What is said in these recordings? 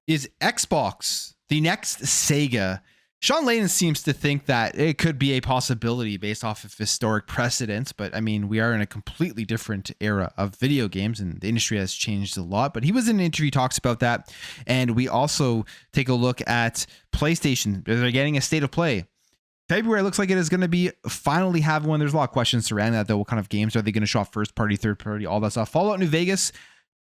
Is Xbox the next Sega? Sean Layden seems to think that it could be a possibility based off of historic precedents, but I mean, we are in a completely different era of video games and the industry has changed a lot. But he was in an interview, talks about that. And we also take a look at PlayStation. They're getting a state of play. February looks like it is going to be finally having one. There's a lot of questions surrounding that, though. What kind of games are they going to show off? First party, third party, all that stuff. Fallout New Vegas.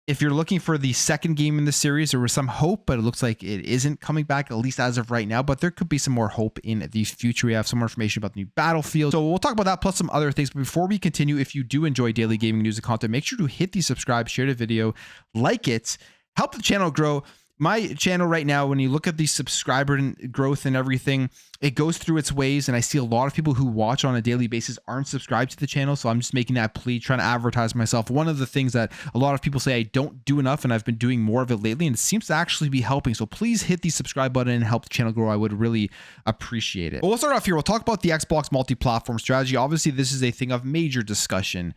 If you're looking for the second game in the series, there was some hope, but it looks like it isn't coming back, at least as of right now. But there could be some more hope in the future. We have some more information about the new Battlefield. So we'll talk about that plus some other things. But before we continue, if you do enjoy daily gaming news and content, make sure to hit the subscribe, share the video, like it, help the channel grow. My channel right now, when you look at the subscriber growth and everything, it goes through its ways. And I see a lot of people who watch on a daily basis aren't subscribed to the channel. So I'm just making that plea, trying to advertise myself. One of the things that a lot of people say I don't do enough, and I've been doing more of it lately, and it seems to actually be helping. So please hit the subscribe button and help the channel grow. I would really appreciate it. But we'll start off here. We'll talk about the Xbox multi-platform strategy. Obviously, this is a thing of major discussion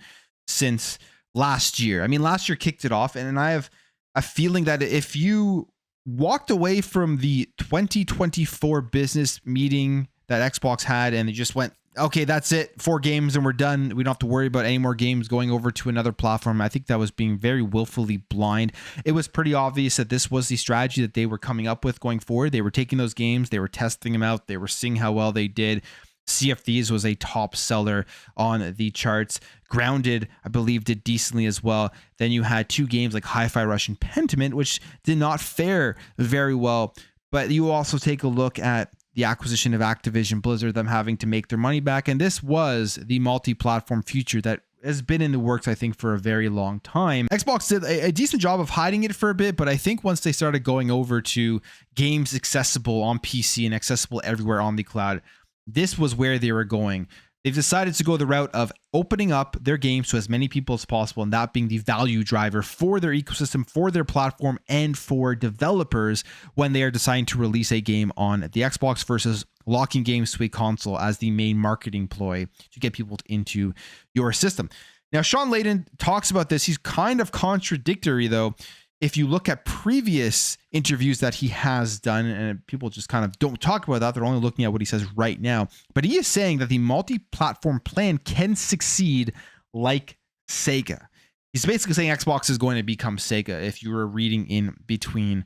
since last year. I mean, last year kicked it off, and I have a feeling that if you walked away from the 2024 business meeting that Xbox had and they just went, okay, that's it, 4 games and we're done, we don't have to worry about any more games going over to another platform, I think that was being very willfully blind. It was pretty obvious that this was the strategy that they were coming up with going forward. They were taking those games, they were testing them out, they were seeing how well they did. Sea of Thieves was a top seller on the charts. Grounded, I believe, did decently as well. Then you had 2 games like Hi-Fi Rush and Pentiment, which did not fare very well. But you also take a look at the acquisition of Activision Blizzard, them having to make their money back. And this was the multi-platform future that has been in the works, I think, for a very long time. Xbox did a decent job of hiding it for a bit, but I think once they started going over to games accessible on PC and accessible everywhere on the cloud, this was where they were going. They've decided to go the route of opening up their games to as many people as possible, and that being the value driver for their ecosystem, for their platform, and for developers when they are deciding to release a game on the Xbox versus locking games to a console as the main marketing ploy to get people into your system. Now, Sean Layden talks about this. He's kind of contradictory, though. If you look at previous interviews that he has done, and people just kind of don't talk about that, they're only looking at what he says right now. But he is saying that the multi-platform plan can succeed like Sega. He's basically saying Xbox is going to become Sega if you were reading in between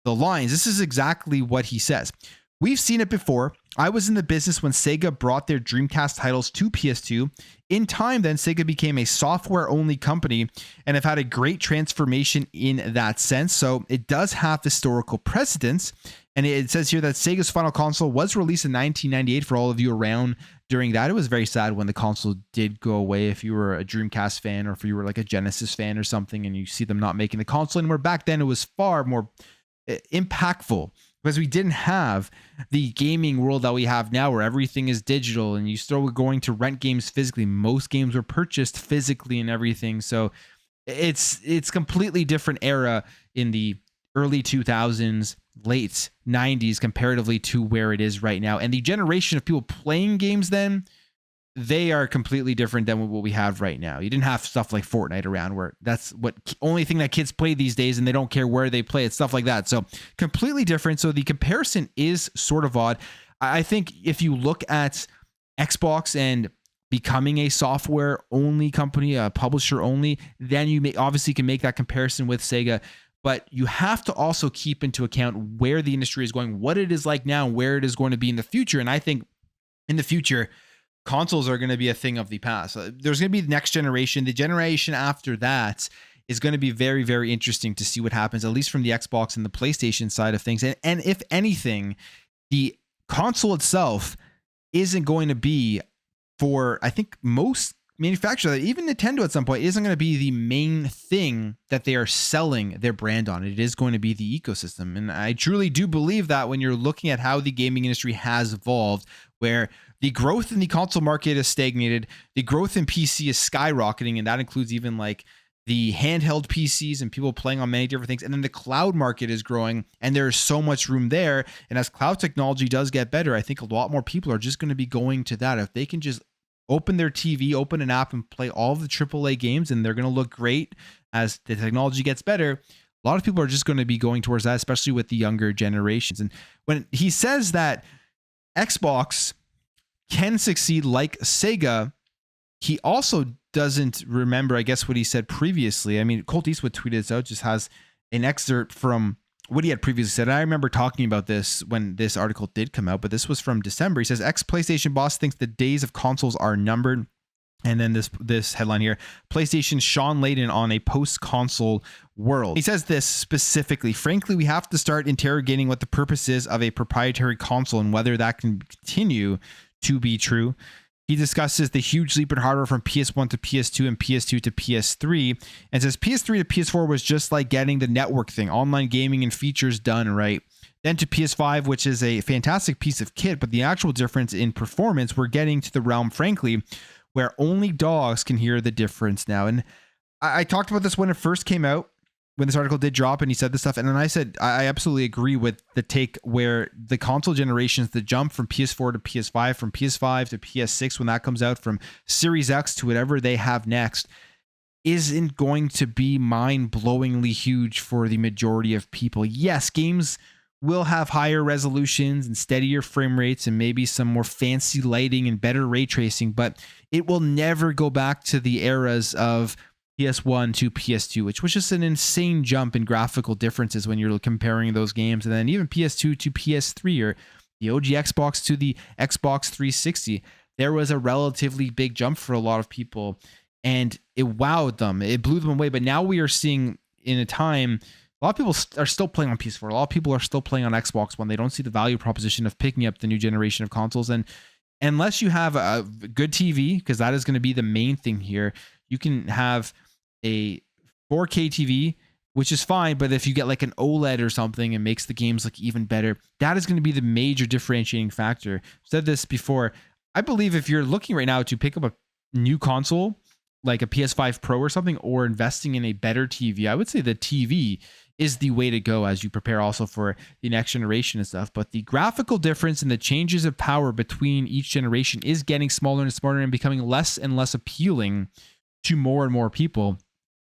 the lines. This is exactly what he says. We've seen it before. I was in the business when Sega brought their Dreamcast titles to PS2. In time, then, Sega became a software-only company and have had a great transformation in that sense. So it does have historical precedence. And it says here that Sega's final console was released in 1998 for all of you around during that. It was very sad when the console did go away. If you were a Dreamcast fan or if you were like a Genesis fan or something and you see them not making the console anymore. Back then, it was far more impactful, because we didn't have the gaming world that we have now where everything is digital and you still were going to rent games physically. Most games were purchased physically and everything. So it's completely different era in the early 2000s, late 90s comparatively to where it is right now. And the generation of people playing games then, they are completely different than what we have right now. You didn't have stuff like Fortnite around where that's what only thing that kids play these days and they don't care where they play it, stuff like that. So completely different. So the comparison is sort of odd. I think if you look at Xbox and becoming a software only company, a publisher only, then you obviously can make that comparison with Sega. But you have to also keep into account where the industry is going, what it is like now, where it is going to be in the future. And I think in the future, consoles are going to be a thing of the past. There's going to be the next generation. The generation after that is going to be very, very interesting to see what happens, at least from the Xbox and the PlayStation side of things. And if anything, the console itself isn't going to be, for, I think, most manufacturers, even Nintendo at some point, isn't going to be the main thing that they are selling their brand on. It is going to be the ecosystem. And I truly do believe that when you're looking at how the gaming industry has evolved, where the growth in the console market is stagnated, the growth in PC is skyrocketing, and that includes even like the handheld PCs and people playing on many different things. And then the cloud market is growing, and there's so much room there. And as cloud technology does get better, I think a lot more people are just going to be going to that. If they can just open their TV, open an app, and play all of the AAA games, and they're going to look great as the technology gets better, A lot of people are just going to be going towards that, especially with the younger generations. And when he says that Xbox can succeed like Sega, he also doesn't remember, I guess, what he said previously. I mean, Colt Eastwood tweeted this out, just has an excerpt from what he had previously said. I remember talking about this when this article did come out, but this was from December. He says, ex-PlayStation boss thinks the days of consoles are numbered. And then this headline here, PlayStation Sean Layden on a post-console world. He says this specifically, frankly, we have to start interrogating what the purpose is of a proprietary console and whether that can continue to be true. He discusses the huge leap in hardware from PS1 to PS2 and PS2 to PS3 and says PS3 to PS4 was just like getting the network thing, online gaming and features done right. Then to PS5, which is a fantastic piece of kit, but the actual difference in performance, we're getting to the realm, frankly, where only dogs can hear the difference now. And I talked about this when it first came out, when this article did drop, and he said this stuff. And then I said, I absolutely agree with the take where the console generations, the jump from PS4 to PS5, from PS5 to PS6, when that comes out, from Series X to whatever they have next, isn't going to be mind-blowingly huge for the majority of people. Yes, games will have higher resolutions and steadier frame rates and maybe some more fancy lighting and better ray tracing, but it will never go back to the eras of PS1 to PS2, which was just an insane jump in graphical differences when you're comparing those games. And then even PS2 to PS3, or the OG Xbox to the Xbox 360, there was a relatively big jump for a lot of people, and it wowed them. It blew them away. But now we are seeing, in a time, a lot of people are still playing on PS4. A lot of people are still playing on Xbox One. They don't see the value proposition of picking up the new generation of consoles. And unless you have a good TV, because that is going to be the main thing here, you can have a 4K TV, which is fine. But if you get like an OLED or something, and makes the games look even better, that is going to be the major differentiating factor. I've said this before. I believe if you're looking right now to pick up a new console, like a PS5 Pro or something, or investing in a better TV, I would say the TV is the way to go as you prepare also for the next generation and stuff. But the graphical difference and the changes of power between each generation is getting smaller and smaller and becoming less and less appealing to more and more people.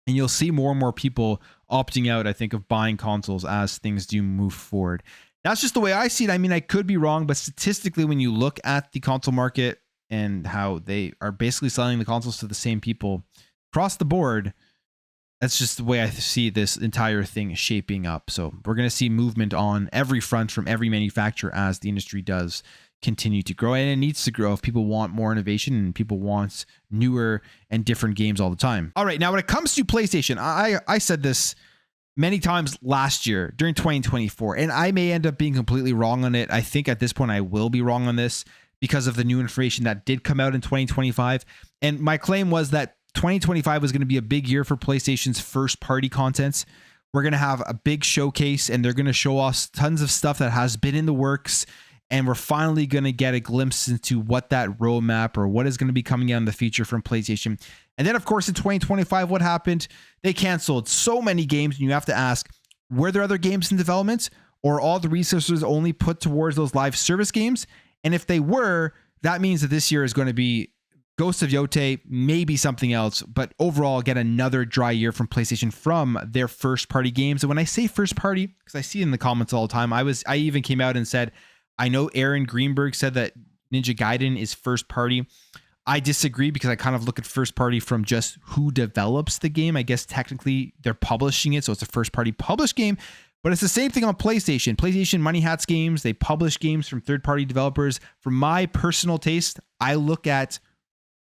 And you'll see more and more people opting out, I think, of buying consoles as things do move forward. That's just the way I see it. I mean, I could be wrong, but statistically, when you look at the console market and how they are basically selling the consoles to the same people across the board, that's just the way I see this entire thing shaping up. So we're going to see movement on every front from every manufacturer as the industry does continue to grow. And it needs to grow if people want more innovation and people want newer and different games all the time. All right, now when it comes to PlayStation, I said this many times last year during 2024, and I may end up being completely wrong on it. I think at this point I will be wrong on this because of the new information that did come out in 2025. And my claim was that 2025 was going to be a big year for PlayStation's first party contents. We're going to have a big showcase and they're going to show us tons of stuff that has been in the works. And we're finally going to get a glimpse into what that roadmap or what is going to be coming out in the future from PlayStation. And then, of course, in 2025, what happened? They canceled so many games. And you have to ask, were there other games in development, or all the resources only put towards those live service games? And if they were, that means that this year is going to be Ghost of Yote, maybe something else, but overall get another dry year from PlayStation from their first party games. And when I say first party, because I see it in the comments all the time, I even came out and said, I know Aaron Greenberg said that Ninja Gaiden is first party. I disagree because I kind of look at first party from just who develops the game. I guess technically they're publishing it, so it's a first party published game. But it's the same thing on PlayStation. PlayStation Money Hats games, they publish games from third-party developers. For my personal taste, I look at,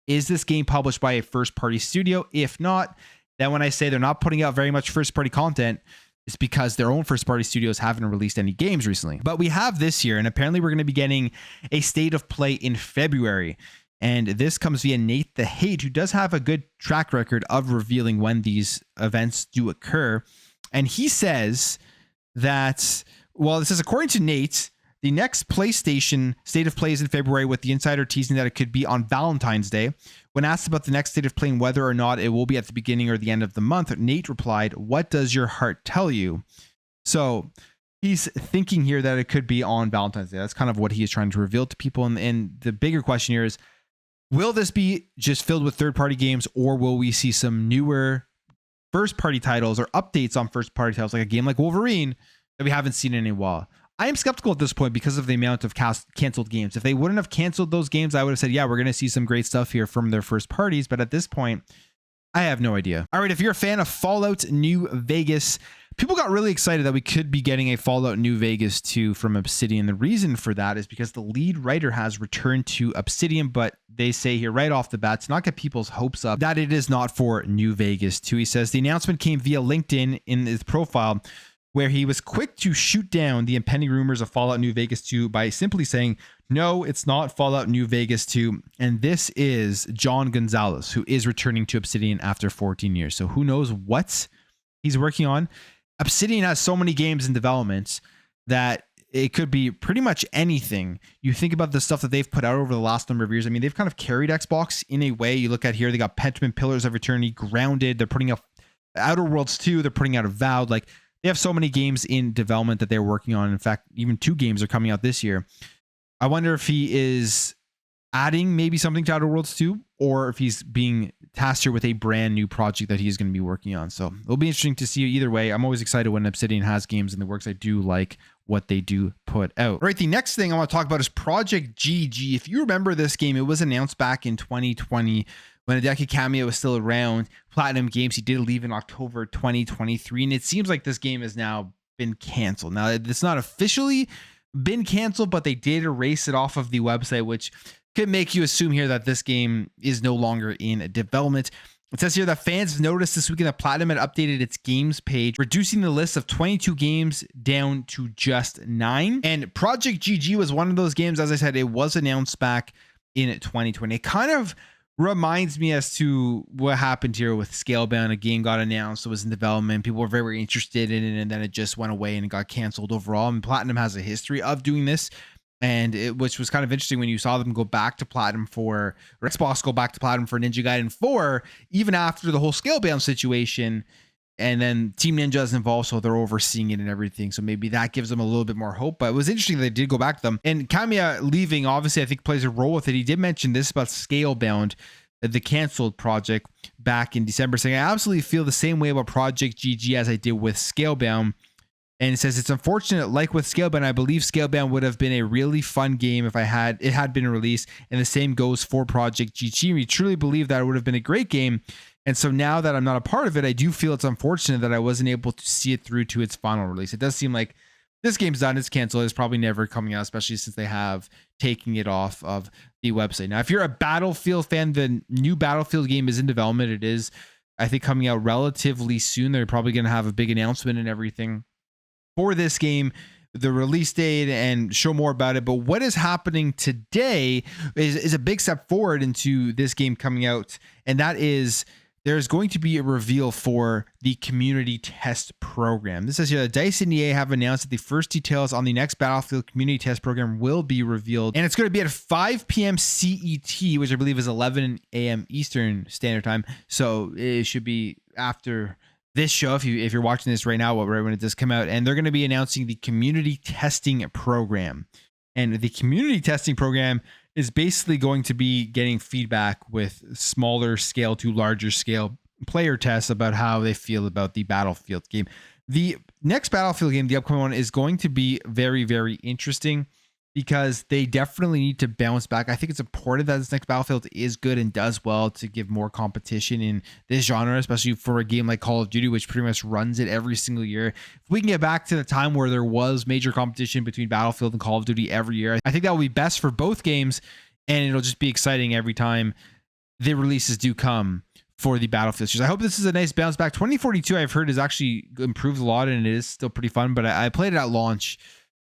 is this game published by a first-party studio? If not, then when I say they're not putting out very much first-party content, it's because their own first-party studios haven't released any games recently. But we have this year, and apparently we're going to be getting a state of play in February. And this comes via Nate the Hate, who does have a good track record of revealing when these events do occur. And he says that, well, this is according to Nate, the next PlayStation state of play is in February, with the insider teasing that it could be on Valentine's Day. When asked about the next state of play and whether or not it will be at the beginning or the end of the month, Nate replied, "What does your heart tell you?" So he's thinking here that it could be on Valentine's Day. That's kind of what he is trying to reveal to people. And the bigger question here is, will this be just filled with third-party games, or will we see some newer first party titles or updates on first party titles, like a game like Wolverine that we haven't seen in a while. I am skeptical at this point because of the amount of canceled games. If they wouldn't have canceled those games, I would have said, yeah, we're going to see some great stuff here from their first parties. But at this point, I have no idea. All right, if you're a fan of Fallout New Vegas, people got really excited that we could be getting a Fallout New Vegas 2 from Obsidian. The reason for that is because the lead writer has returned to Obsidian, but they say here right off the bat to not get people's hopes up that it is not for New Vegas 2. He says the announcement came via LinkedIn in his profile, where he was quick to shoot down the impending rumors of Fallout New Vegas 2 by simply saying, no, it's not Fallout New Vegas 2. And this is John Gonzalez, who is returning to Obsidian after 14 years. So who knows what he's working on. Obsidian has so many games in development that it could be pretty much anything. You think about the stuff that they've put out over the last number of years. I mean, they've kind of carried Xbox in a way. You look at here, they got Pentiment, Pillars of Eternity, Grounded. They're putting out Outer Worlds 2. They're putting out Avowed. Like, they have so many games in development that they're working on. In fact, even 2 games are coming out this year. I wonder if he is adding maybe something to Outer Worlds 2, or if he's being tasked here with a brand new project that he's going to be working on. So it'll be interesting to see either way. I'm always excited when Obsidian has games in the works. I do like what they do put out. All right, the next thing I want to talk about is Project GG. If you remember this game, it was announced back in 2020 when Hideki Kamiya was still around. Platinum Games, he did leave in October 2023, and it seems like this game has now been canceled. Now, it's not officially been canceled, but they did erase it off of the website, which could make you assume here that this game is no longer in development. It says here that fans noticed this weekend that Platinum had updated its games page, reducing the list of 22 games down to just 9. And Project GG was one of those games, as I said, it was announced back in 2020. It kind of reminds me as to what happened here with Scalebound. A game got announced, it was in development, people were very interested in it, and then it just went away and it got canceled overall. And Platinum has a history of doing this, and which was kind of interesting when you saw them go back to Platinum or Xbox go back to Platinum for Ninja Gaiden 4, even after the whole Scalebound situation. And then Team Ninja is involved, so they're overseeing it and everything. So maybe that gives them a little bit more hope. But it was interesting that they did go back to them. And Kamiya leaving, obviously, I think plays a role with it. He did mention this about Scalebound, the canceled project, back in December, saying, I absolutely feel the same way about Project GG as I did with Scalebound. And it says, it's unfortunate, like with Scalebound, I believe Scalebound would have been a really fun game if it had been released. And the same goes for Project GG. We truly believe that it would have been a great game. And so now that I'm not a part of it, I do feel it's unfortunate that I wasn't able to see it through to its final release. It does seem like this game's done, it's canceled, it's probably never coming out, especially since they have taken it off of the website. Now, if you're a Battlefield fan, the new Battlefield game is in development. It is, I think, coming out relatively soon. They're probably going to have a big announcement and everything for this game, the release date, and show more about it. But what is happening today is a big step forward into this game coming out, and that is there's going to be a reveal for the community test program. This says here that DICE and EA have announced that the first details on the next Battlefield community test program will be revealed. And it's going to be at 5 p.m. CET, which I believe is 11 a.m. Eastern Standard Time. So it should be after this show, if you're watching this right now, right when it does come out. And they're going to be announcing the community testing program. And the community testing program is basically going to be getting feedback with smaller scale to larger scale player tests about how they feel about the Battlefield game. The next Battlefield game, the upcoming one, is going to be very, very interesting because they definitely need to bounce back. I think it's important that this next Battlefield is good and does well to give more competition in this genre, especially for a game like Call of Duty, which pretty much runs it every single year. If we can get back to the time where there was major competition between Battlefield and Call of Duty every year, I think that will be best for both games, and it'll just be exciting every time the releases do come for the Battlefield series. I hope this is a nice bounce back. 2042, I've heard, has actually improved a lot, and it is still pretty fun, but I played it at launch,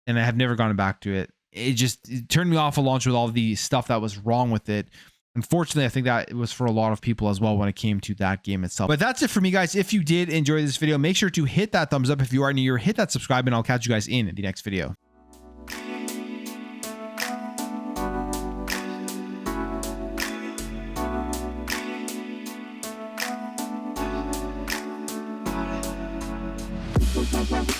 and I have never gone back to it. It turned me off a launch with all the stuff that was wrong with it. Unfortunately, I think that it was for a lot of people as well when it came to that game itself. But that's it for me, guys. If you did enjoy this video, make sure to hit that thumbs up. If you are new here, hit that subscribe, and I'll catch you guys in the next video. Bye.